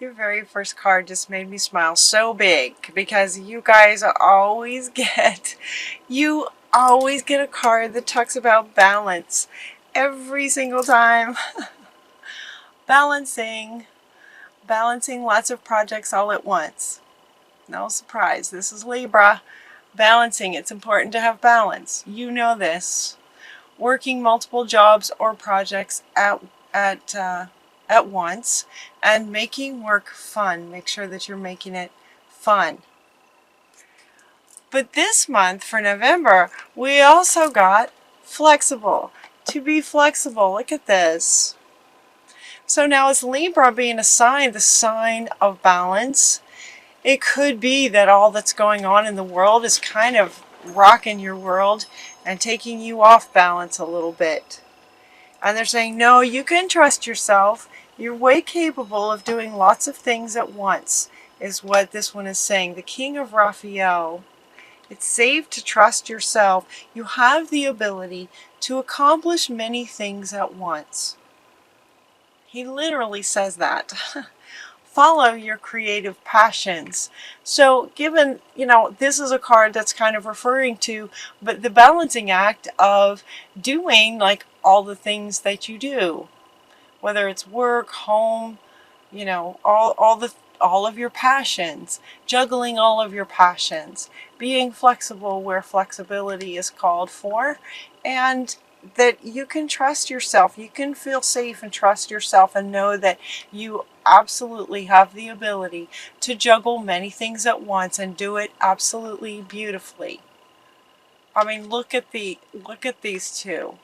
Your very first card just made me smile so big because you guys always you always get a card that talks about balance every single time. Balancing, balancing lots of projects all at once. No surprise, this is Libra. Balancing, it's important to have balance. You know this. Working multiple jobs or projects at once and making work fun. Make sure that you're making it fun. But this month for November, we also got flexible. To be flexible. Look at this. So now is Libra being assigned the sign of balance? It could be that all that's going on in the world is kind of rocking your world and taking you off balance a little bit. And they're saying, no, you can trust yourself. You're way capable of doing lots of things at once, is what this one is saying. The King of Raphael. It's safe to trust yourself. You have the ability to accomplish many things at once. He literally says that. Follow your creative passions. So given, this is a card that's kind of referring to, but the balancing act of doing like all the things that you do, whether it's work, home, all of your passions, juggling all of your passions, being flexible where flexibility is called for, and that you can trust yourself. You can feel safe and trust yourself and know that you absolutely have the ability to juggle many things at once and do it absolutely beautifully. I mean, look at these two.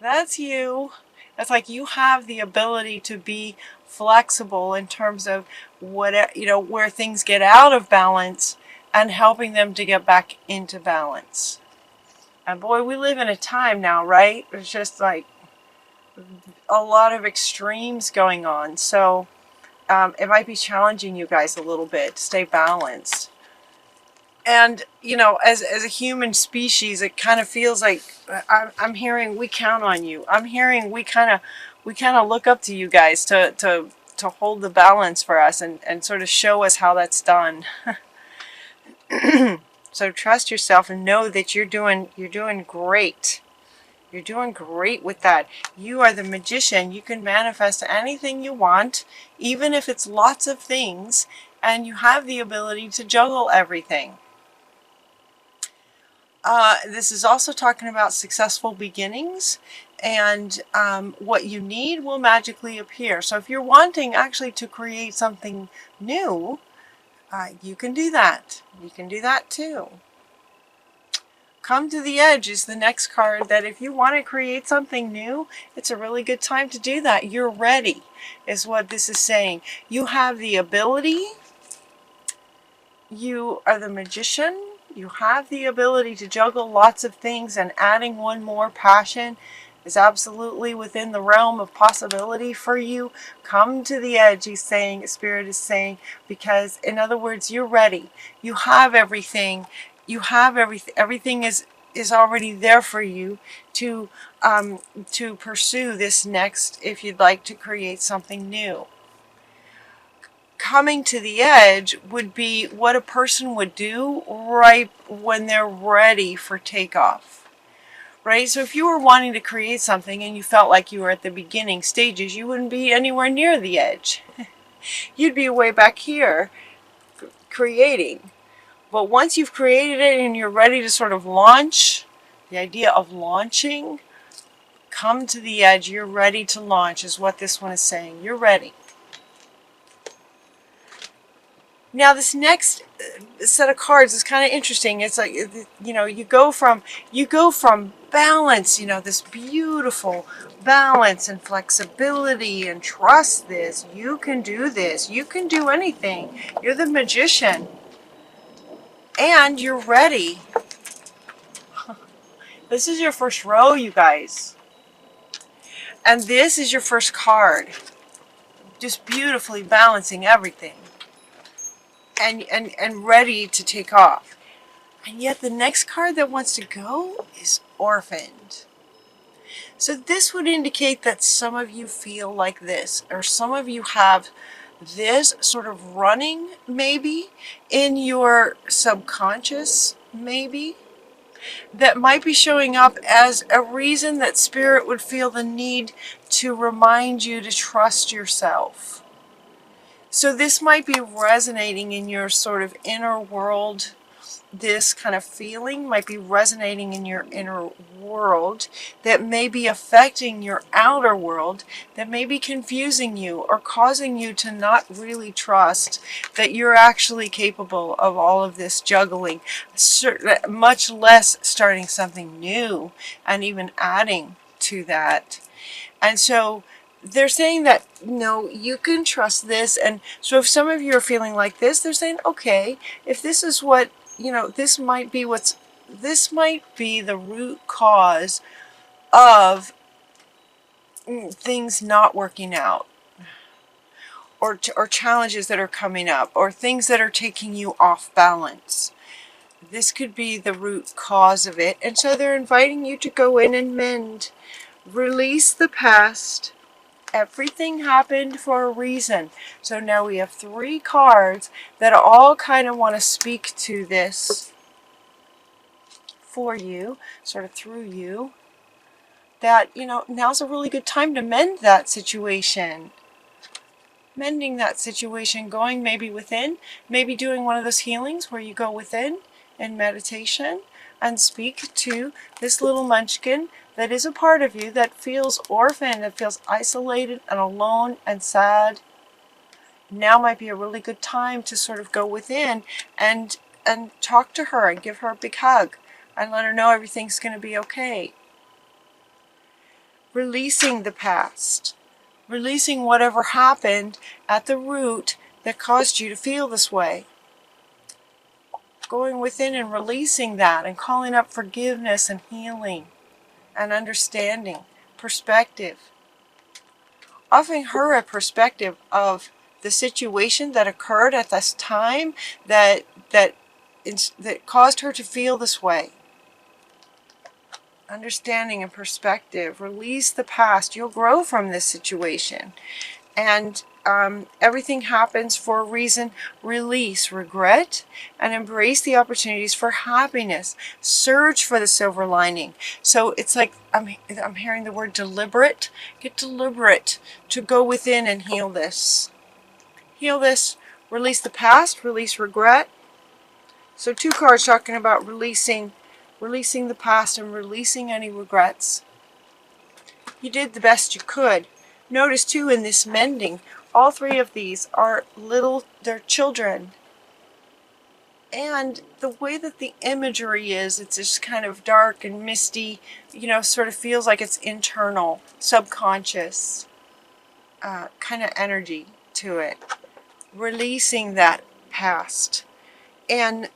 That's you. It's like you have the ability to be flexible in terms of where things get out of balance and helping them to get back into balance. And boy, we live in a time now, right? It's just like a lot of extremes going on. So it might be challenging you guys a little bit to stay balanced. And, as a human species, it kind of feels like I'm hearing we count on you. I'm hearing we kind of look up to you guys to hold the balance for us and sort of show us how that's done. So trust yourself and know that you're doing great. You're doing great with that. You are the magician. You can manifest anything you want, even if it's lots of things, and you have the ability to juggle everything. This is also talking about successful beginnings, and what you need will magically appear. So if you're wanting actually to create something new, you can do that. You can do that too. Come to the Edge is the next card that if you want to create something new, it's a really good time to do that. You're ready, is what this is saying. You have the ability. You are the magician. You have the ability to juggle lots of things, and adding one more passion is absolutely within the realm of possibility for you. Come to the edge, he's saying, Spirit is saying, because in other words, you're ready. You have everything. You have everything. Everything is already there for you to pursue this next, if you'd like to create something new. Coming to the edge would be what a person would do right when they're ready for takeoff. Right? So if you were wanting to create something and you felt like you were at the beginning stages, you wouldn't be anywhere near the edge. You'd be way back here creating. But once you've created it and you're ready to sort of launch, the idea of launching, come to the edge, you're ready to launch is what this one is saying. You're ready. Now this next set of cards is kind of interesting. It's like, you go from balance, this beautiful balance and flexibility, and trust this. You can do this. You can do anything. You're the magician. And you're ready. This is your first row, you guys. And this is your first card. Just beautifully balancing everything. And ready to take off. And yet the next card that wants to go is orphaned. So this would indicate that some of you feel like this, or some of you have this sort of running maybe in your subconscious, maybe, that might be showing up as a reason that Spirit would feel the need to remind you to trust yourself. So this might be resonating in your sort of inner world. This kind of feeling might be resonating in your inner world that may be affecting your outer world, that may be confusing you or causing you to not really trust that you're actually capable of all of this juggling, much less starting something new and even adding to that. And so they're saying that, no, you can trust this. And so if some of you are feeling like this, they're saying, okay, if this is what, this might be the root cause of things not working out, or challenges that are coming up, or things that are taking you off balance. This could be the root cause of it. And so they're inviting you to go in and mend, release the past. Everything happened for a reason. So now we have 3 cards that all kind of want to speak to this for you, sort of through you, that, now's a really good time to mend that situation. Mending that situation, going maybe within, maybe doing one of those healings where you go within in meditation and speak to this little munchkin that is a part of you that feels orphaned, that feels isolated and alone and sad. Now might be a really good time to sort of go within and talk to her and give her a big hug and let her know everything's going to be okay. Releasing the past. Releasing whatever happened at the root that caused you to feel this way. Going within and releasing that and calling up forgiveness and healing and understanding, perspective. Offering her a perspective of the situation that occurred at this time that caused her to feel this way. Understanding and perspective. Release the past. You'll grow from this situation. And everything happens for a reason. Release regret and embrace the opportunities for happiness. Search for the silver lining. So it's like I'm hearing the word deliberate. Get deliberate to go within and heal this. Heal this. Release the past. Release regret. So 2 cards talking about releasing the past and releasing any regrets. You did the best you could. Notice too in this mending, all 3 of these are they're children. And the way that the imagery is, it's just kind of dark and misty, sort of feels like it's internal, subconscious kind of energy to it. Releasing that past. And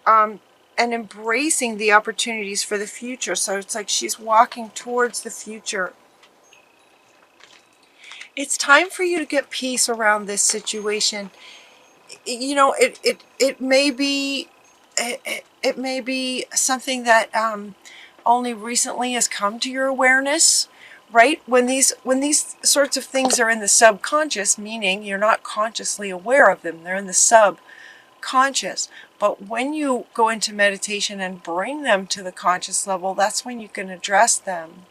embracing the opportunities for the future. So it's like she's walking towards the future. It's time for you to get peace around this situation. It may be something that only recently has come to your awareness, right? When these sorts of things are in the subconscious, meaning you're not consciously aware of them, they're in the subconscious. But when you go into meditation and bring them to the conscious level, that's when you can address them.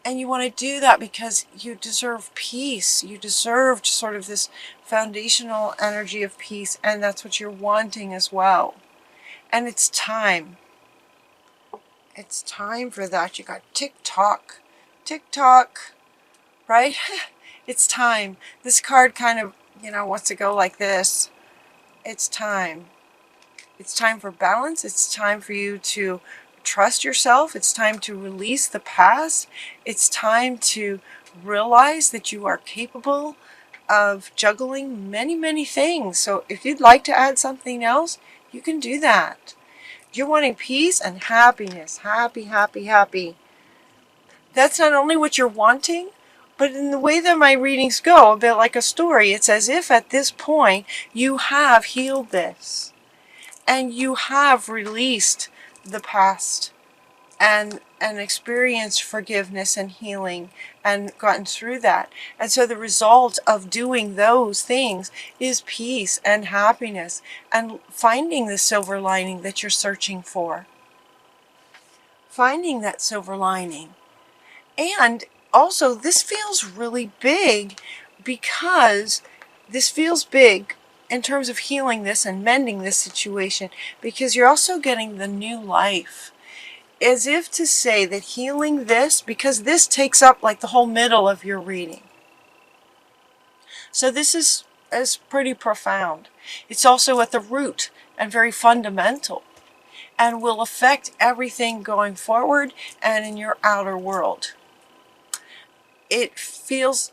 And you want to do that because you deserve peace. You deserve sort of this foundational energy of peace, and that's what you're wanting as well. And it's time. It's time for that. You got tick-tock, right? It's time. This card kind of, wants to go like this. It's time. It's time for balance. It's time for you to trust yourself. It's time to release the past. It's time to realize that you are capable of juggling many, many things. So if you'd like to add something else, you can do that. You're wanting peace and happiness. Happy, happy, happy. That's not only what you're wanting, but in the way that my readings go, a bit like a story, it's as if at this point you have healed this. And you have released the past and experienced forgiveness and healing and gotten through that. And so the result of doing those things is peace and happiness and finding the silver lining that you're searching for. Finding that silver lining. And also, this feels really big because this feels big in terms of healing this and mending this situation, because you're also getting the new life. As if to say that healing this, because this takes up like the whole middle of your reading. So this is pretty profound. It's also at the root and very fundamental, and will affect everything going forward and in your outer world. It feels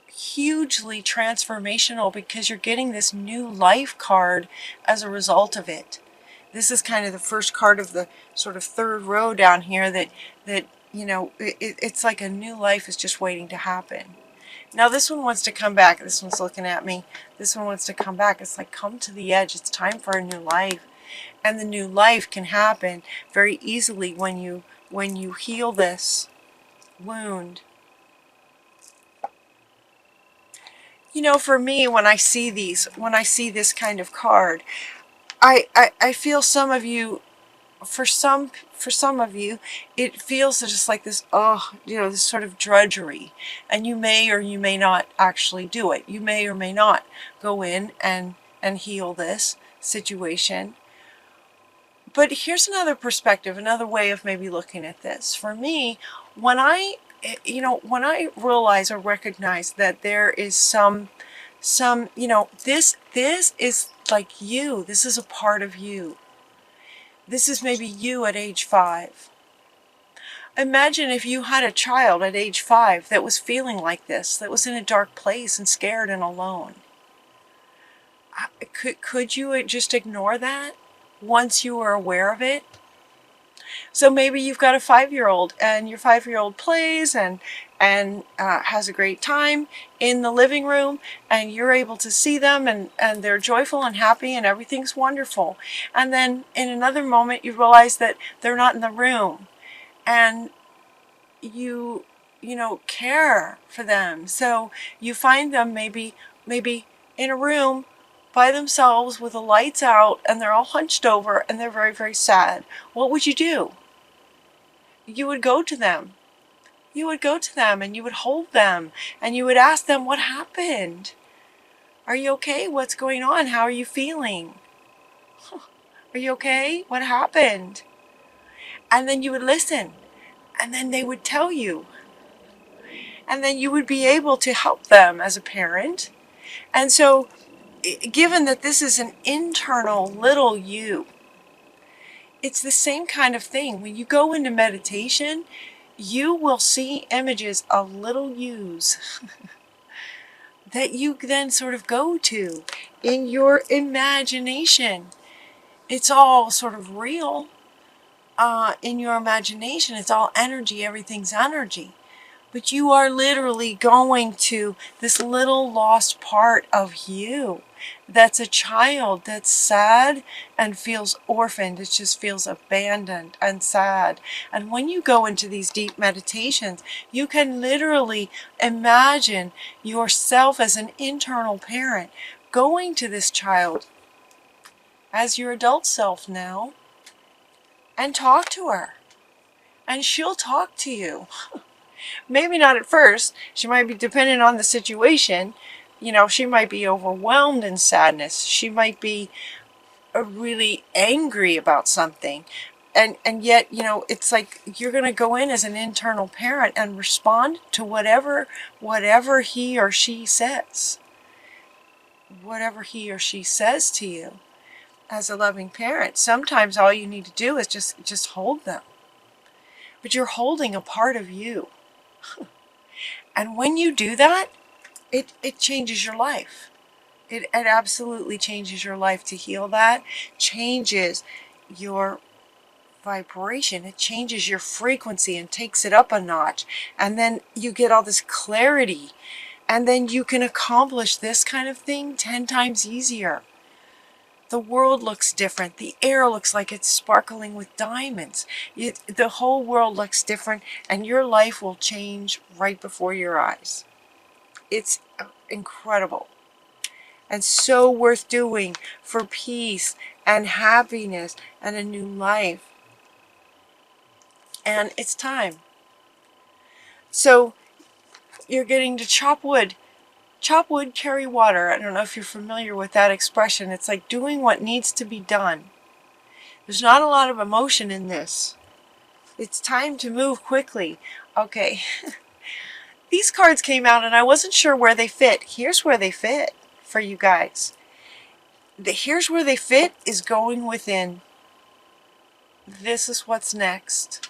hugely transformational because you're getting this new life card as a result of it. This is kind of the first card of the sort of third row down here that you know, it's like a new life is just waiting to happen. Now this one wants to come back. This one's looking at me. This one wants to come back. It's like, come to the edge. It's time for a new life. And the new life can happen very easily when you heal this wound. You know, for me, when I see this kind of card, I feel some of you, for some of you, it feels just like this, this sort of drudgery. And you may or you may not actually do it. You may or may not go in and heal this situation. But here's another perspective, another way of maybe looking at this. For me, when I realize or recognize that there is some, this is like you. This is a part of you. This is maybe you at age 5. Imagine if you had a child at age 5 that was feeling like this, that was in a dark place and scared and alone. Could you just ignore that once you were aware of it? So maybe you've got a 5-year-old and your 5-year-old plays and has a great time in the living room, and you're able to see them and they're joyful and happy and everything's wonderful. And then in another moment you realize that they're not in the room, and you care for them. So you find them maybe in a room by themselves with the lights out, and they're all hunched over and they're very, very sad. What would you do? You would go to them. You would go to them and you would hold them and you would ask them, what happened? Are you okay? What's going on? How are you feeling? Are you okay? What happened? And then you would listen, and then they would tell you. And then you would be able to help them as a parent. And so, given that this is an internal little you, it's the same kind of thing. When you go into meditation, you will see images of little yous that you then sort of go to in your imagination. It's all sort of real in your imagination. It's all energy. Everything's energy. But you are literally going to this little lost part of you that's a child that's sad and feels orphaned. It just feels abandoned and sad. And when you go into these deep meditations, you can literally imagine yourself as an internal parent going to this child as your adult self now and talk to her. And she'll talk to you. Maybe not at first. She might be dependent on the situation. She might be overwhelmed in sadness. She might be really angry about something. And yet, it's like you're going to go in as an internal parent and respond to whatever he or she says. Whatever he or she says to you as a loving parent. Sometimes all you need to do is just hold them. But you're holding a part of you. And when you do that, it changes your life. It absolutely changes your life to heal that. Changes your vibration. It changes your frequency and takes it up a notch. And then you get all this clarity. And then you can accomplish this kind of thing 10 times easier. The world looks different. The air looks like it's sparkling with diamonds. The whole world looks different, and your life will change right before your eyes. It's incredible and so worth doing for peace and happiness and a new life. And it's time. So you're getting to chop wood. Chop wood, carry water. I don't know if you're familiar with that expression. It's like doing what needs to be done. There's not a lot of emotion in this. It's time to move quickly. Okay. These cards came out and I wasn't sure where they fit. Here's where they fit for you guys. Here's where they fit is going within. This is what's next.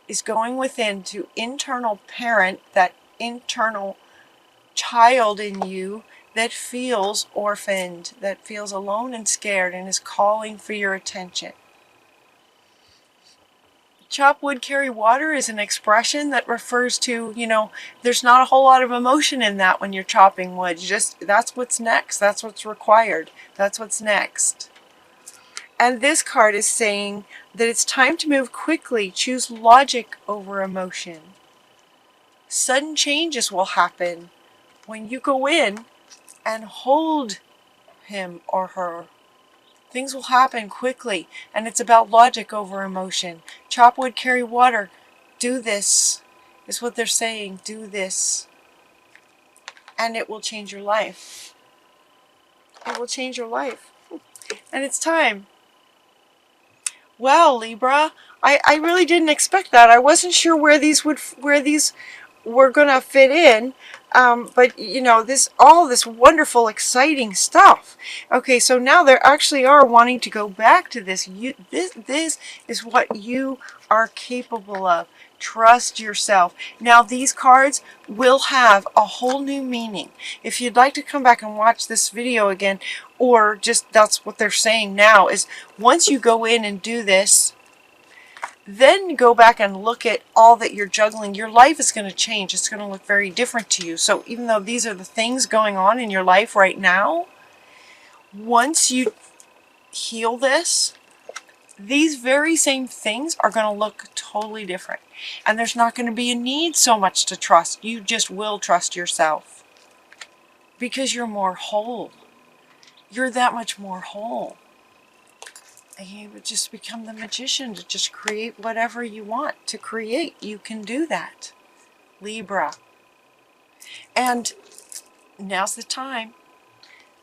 Is going within to internal parent, that internal child in you that feels orphaned, that feels alone and scared and is calling for your attention. Chop wood, carry water is an expression that refers to, there's not a whole lot of emotion in that when you're chopping wood. That's what's next. That's what's required. That's what's next. And this card is saying that it's time to move quickly. Choose logic over emotion. Sudden changes will happen when you go in and hold him or her. Things will happen quickly, and it's about logic over emotion. Chop wood, carry water. Do this, is what they're saying. Do this. And it will change your life. It will change your life. And it's time. Well, Libra, I really didn't expect that. I wasn't sure where these were gonna fit in. But all this wonderful, exciting stuff. Okay, so now they actually are wanting to go back to this. This is what you are capable of. Trust yourself. Now these cards will have a whole new meaning. If you'd like to come back and watch this video again, or just that's what they're saying now, is once you go in and do this, then go back and look at all that you're juggling. Your life is going to change. It's going to look very different to you. So even though these are the things going on in your life right now, once you heal this, these very same things are going to look totally different. And there's not going to be a need so much to trust. You just will trust yourself. Because you're more whole. You're that much more whole. And you would just become the magician to just create whatever you want to create. You can do that, Libra. And now's the time.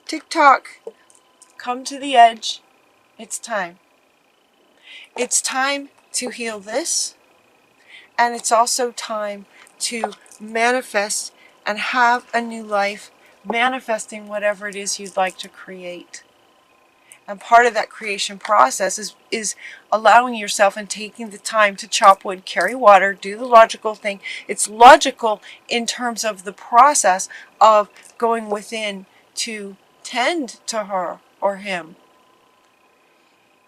Tick-tock, come to the edge. It's time. It's time to heal this. And it's also time to manifest and have a new life, manifesting whatever it is you'd like to create. And part of that creation process is allowing yourself and taking the time to chop wood, carry water, do the logical thing. It's logical in terms of the process of going within to tend to her or him.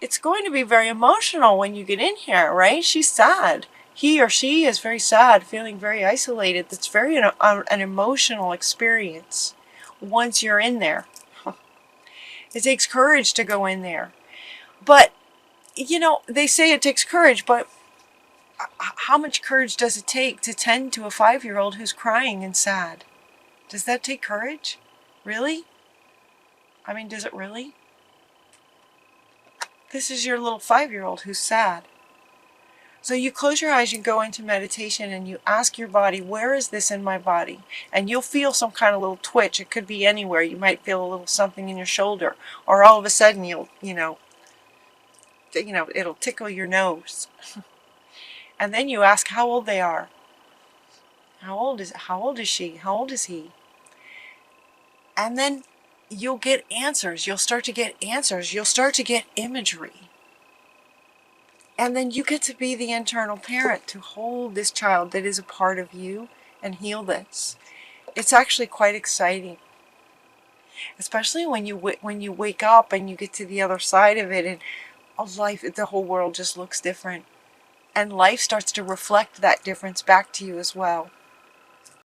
It's going to be very emotional when you get in here, right? She's sad. He or she is very sad, feeling very isolated. That's very an emotional experience once you're in there. It takes courage to go in there. But, they say it takes courage, but how much courage does it take to tend to a 5-year-old who's crying and sad? Does that take courage? Really? I mean, does it really? This is your little 5-year-old who's sad. So you close your eyes, you go into meditation, and you ask your body, where is this in my body? And you'll feel some kind of little twitch. It could be anywhere. You might feel a little something in your shoulder, or all of a sudden it'll tickle your nose. And then you ask how old they are. How old is she? How old is he? And then you'll get answers. You'll start to get answers. You'll start to get imagery. And then you get to be the internal parent to hold this child that is a part of you and heal this. It's actually quite exciting. Especially when you wake up and you get to the other side of it, and the whole world just looks different. And life starts to reflect that difference back to you as well.